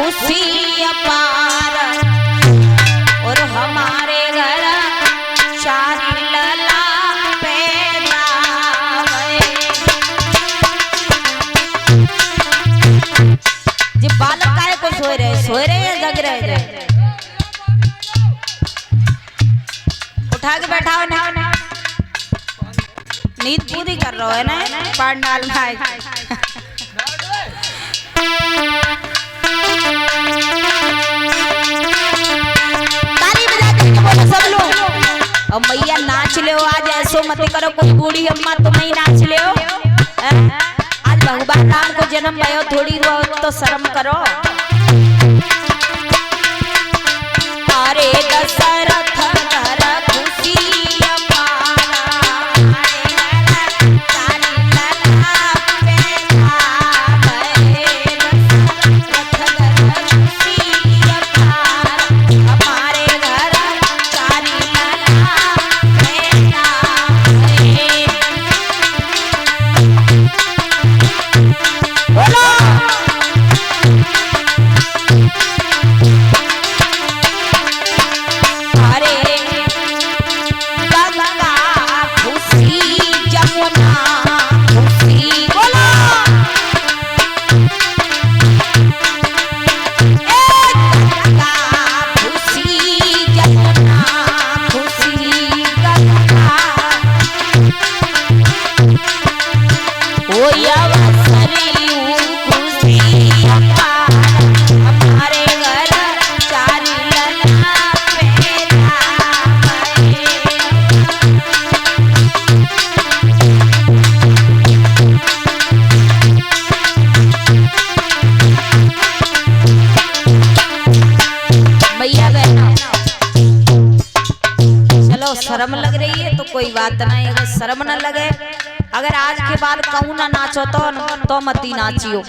खुशी अपार और हमारे घर चारी लला पैदा जी बालक काहे को सोए रहे या जग रहे उठा के बैठाओ ना नींद पूरी कर रहा है ना पंडाल भाई ताली बजाते बोलो सब लोग और मैया नाच ले आज ऐसो मत करो कोई बूढ़ी अम्मा तुम ही नाच ले आज भगवान राम को जन्म भयो थोड़ी तो शर्म करो अरे दशरथ घर खुशी शर्म लग रही है तो कोई बात नहीं अगर शर्म न लगे अगर आज के बाद कहूँ ना नाचो तो मत ही नाचियो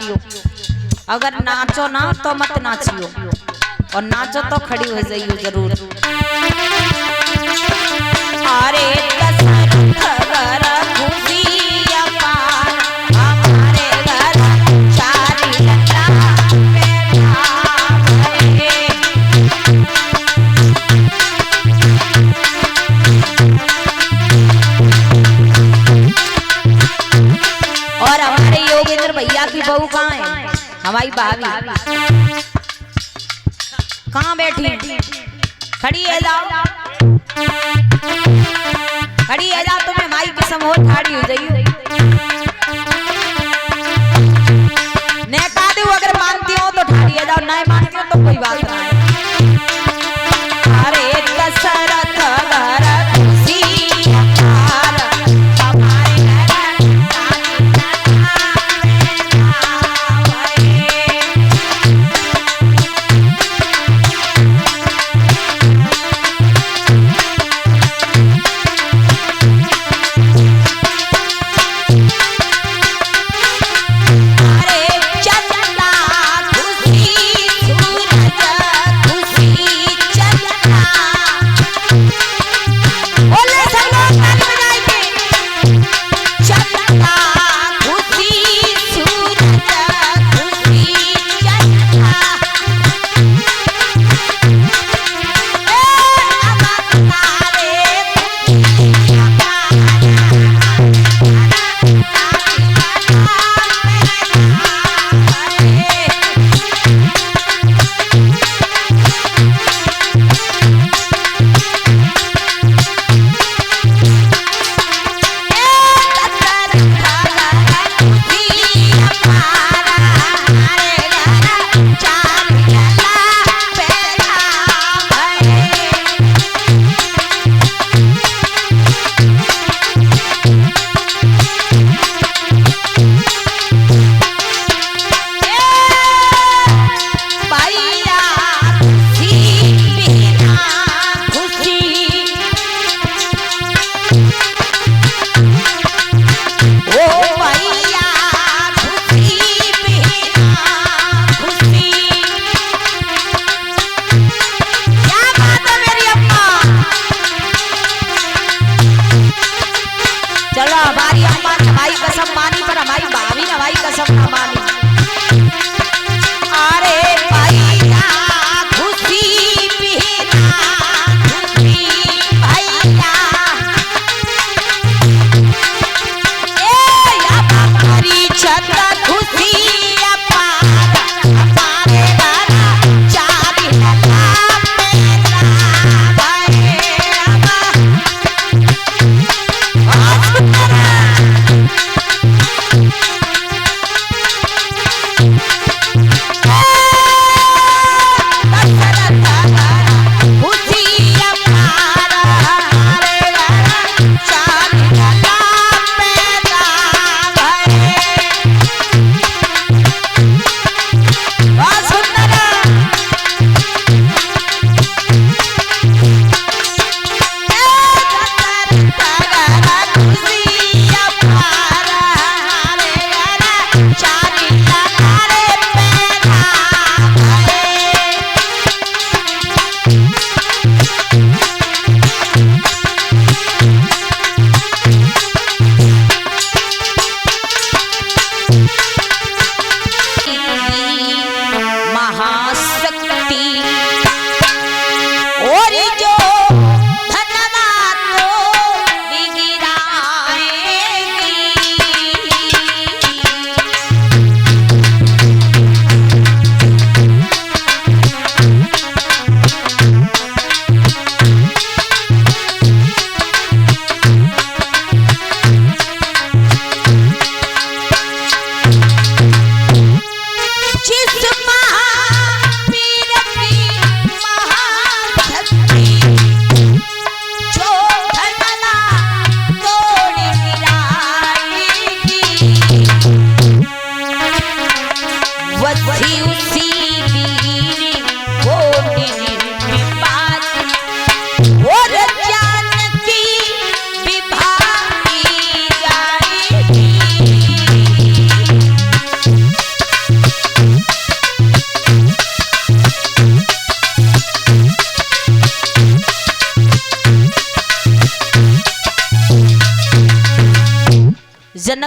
अगर नाचो ना तो मत नाचियो और नाचो तो खड़ी हो जाइयो जरूर अरे बहू कहाँ है हमारी भाभी कहाँ बैठी खड़ी है जाओ तुम्हें माई कसम हो ठाड़ी हो जाइए नहीं कहा दू अगर मानती हो तो ठाड़ी है जाओ नहीं मानती हो तो कोई बात नहीं अरे दशरथ घर खुशी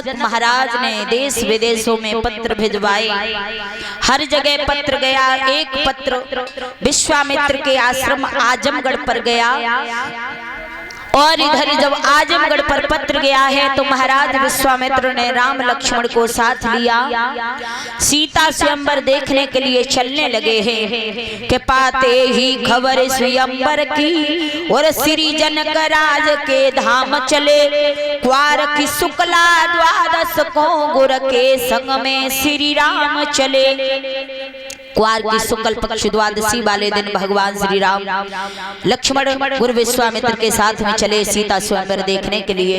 जनक महाराज ने देश विदेशों में पत्र भिजवाए, हर जगह पत्र गया। एक पत्र विश्वामित्र के आश्रम आजमगढ़ पर गया, और इधर जब आजमगढ़ पर पत्र गया है तो महाराज विश्वामित्र ने राम लक्ष्मण को साथ लिया, सीता स्वयंवर देखने के लिए चलने लगे हैं कि पाते ही खबर स्वयंवर की और श्री जनक राज के धाम चले। क्वार की शुक्ला द्वादश को गुर के संग में श्री राम चले। क्वार की शुक्ल पक्ष द्वादशी वाले दिन भगवान श्री राम लक्ष्मण गुरु विश्वामित्र के साथ में चले सीता स्वयंवर देखने के लिए,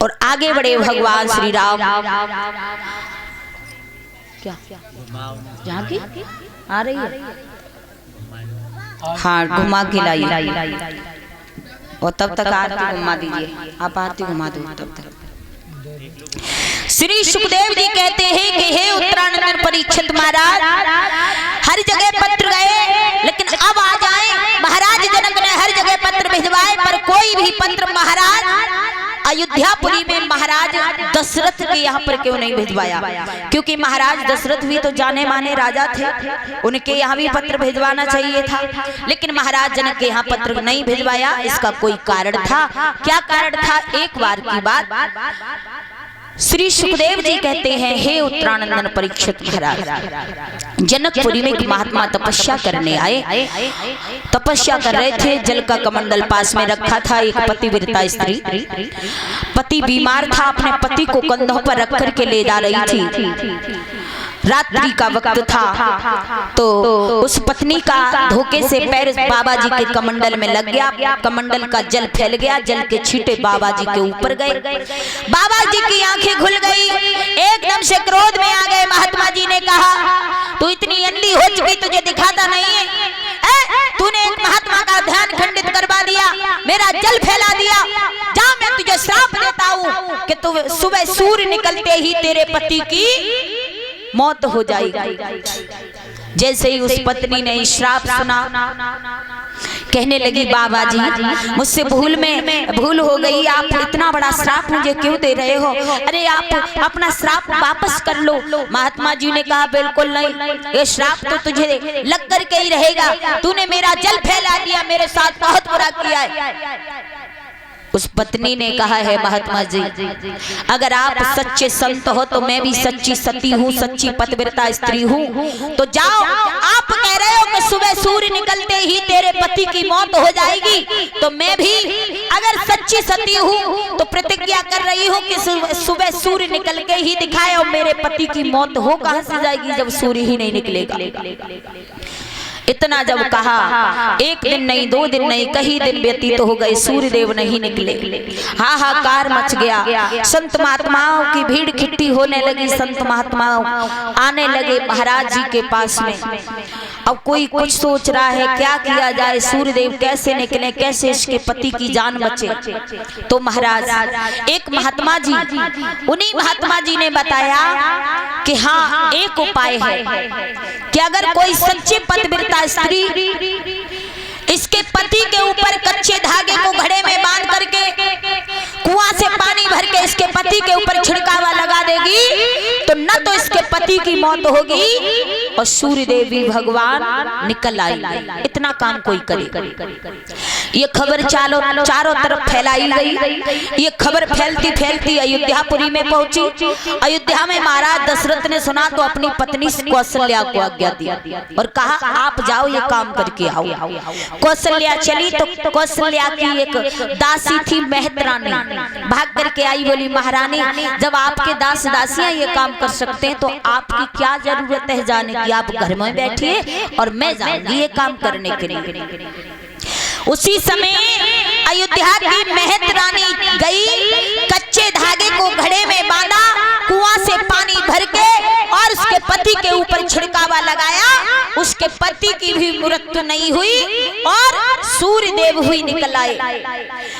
और आगे बढ़े भगवान श्री राम। क्या जहाँ की आ रही है? हाँ, घुमा के लाई, और तब तक आरती घुमा दीजिए। आप आरती घुमा दो तब तक। श्री सुखदेव जी कहते हैं कि हे उत्तरानंद परीक्षित महाराज, हर जगह पत्र गए, लेकिन अब आ जाए। महाराज जनक ने हर जगह पत्र भिजवाए, पर कोई भी पत्र महाराज अयोध्यापुरी में महाराज दशरथ के यहाँ पर क्यों नहीं भिजवाया? क्योंकि महाराज दशरथ भी तो जाने माने राजा थे, उनके यहाँ भी पत्र भिजवाना चाहिए था, लेकिन महाराज जनक के यहाँ पत्र नहीं भिजवाया। इसका कोई कारण था। क्या कारण था? एक बार की बात श्री सुखदेव जी कहते हैं, हे उत्तरानंदन परीक्षित महाराज, जनकपुरी में एक महात्मा तपस्या करने आए। तपस्या कर रहे थे, जल का कमंडल पास में रखा था। एक पतिव्रता स्त्री, पति बीमार था, अपने पति को कंधों पर रख कर के ले जा रही थी। रात्रि का वक्त था, तो उस पत्नी का धोखे से पैर बाबा जी के कमंडल में लग गया। कमंडल का जल फैल गया, जल के छींटे बाबा जी के ऊपर गए। बाबा जी की आंखें खुल गई, एकदम से क्रोध में आ गए। महात्मा जी ने कहा, तू इतनी अंधी हो चुकी, तुझे दिखाता नहीं है? तूने एक महात्मा का ध्यान खंडित करवा दिया, मेरा जल फैला दिया। जा, मैं तुझे श्राप देता हूँ कि तू सुबह सूर्य निकलते ही तेरे पति की मौत हो जाएगी। जैसे ही उस पत्नी ने श्राप सुना, कहने लगी, बाबा जी मुझसे भूल हो गई, आप इतना बड़ा श्राप मुझे क्यों दे रहे हो? अरे आप अपना श्राप वापस कर लो। महात्मा जी ने कहा, बिल्कुल नहीं, ये श्राप तो तुझे लग कर के ही रहेगा। तूने मेरा जल फैला दिया, मेरे साथ बहुत बुरा किया है। उस पत्नी ने कहा है, महात्मा जी अगर आप सच्चे संत हो तो मैं भी सच्ची सती हूँ, सच्ची पतिव्रता स्त्री हूँ। तो जाओ, आप कह रहे हो कि सुबह सूर्य निकलते ही तेरे पति की मौत हो जाएगी, तो मैं भी अगर सच्ची सती हूँ तो प्रतिज्ञा कर रही हूँ कि सुबह सूर्य निकल के ही दिखाए, और मेरे पति की मौत हो कहाँ से जाएगी जब सूर्य ही नहीं निकलेगा। इतना जब कहा, एक दिन नहीं, 2 दिन नहीं, कई दिन व्यतीत हो गए, सूर्य देव नहीं निकले। हाहाकार मच गया। संत महात्माओं की भीड़ इकट्ठी होने लगी, संत महात्माओं आने लगे महाराज जी के पास में। अब कोई कुछ सोच रहा है, क्या किया जाए, सूर्य देव कैसे निकले, कैसे इसके पति की जान बचे। तो महाराज एक महात्मा जी, उन्हीं महात्मा जी ने बताया कि हाँ, एक उपाय है कि अगर कोई सच्ची पतिव्रता स्त्री इसके पति के ऊपर कच्चे धागे को घड़े में बांध करके कुआं से पानी भर के इसके पति के ऊपर छिड़कावा लगा देगी, तो न तो इसके पति की मौत होगी और सूर्य देवी भगवान निकल आएंगे। इतना काम कोई करे। ये खबर चारों तरफ फैलाई गई। ये खबर फैलती फैलती अयोध्यापुरी में पहुंची। अयोध्या में महाराज दशरथ ने सुना तो अपनी पत्नी कौशल्या को आज्ञा दी और कहा, आप जाओ, ये काम करके आओ। कौशल्या चली तो कौशल्या की एक दासी थी मेहतरानी, भाग करके आई, बोली, महारानी जब आपके दास दासियां ये काम कर सकते हैं तो आपकी क्या जरूरत है जाने की? आप घर में बैठिए और मैं जाऊंगी ये काम करने के लिए। उसी समय अयोध्या की मेहतरानी गई, कच्चे धागे को घड़े में बांधा, कुआं से पानी भर के और उसके पति के ऊपर छिड़कावा लगाया। उसके पति की भी मृत्यु नहीं हुई और सूर्य देव हुई निकल आए।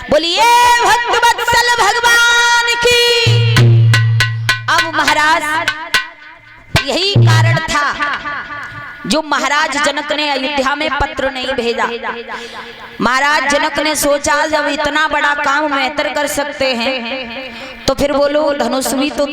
बोलिए भक्तवत्सल भगवान की। अब महाराज यही कारण था जो महाराज जनक ने अयोध्या में पत्र नहीं भेजा। महाराज जनक ने सोचा जब इतना बड़ा काम मेहतर कर सकते हैं तो फिर बोलो धनुष भी तो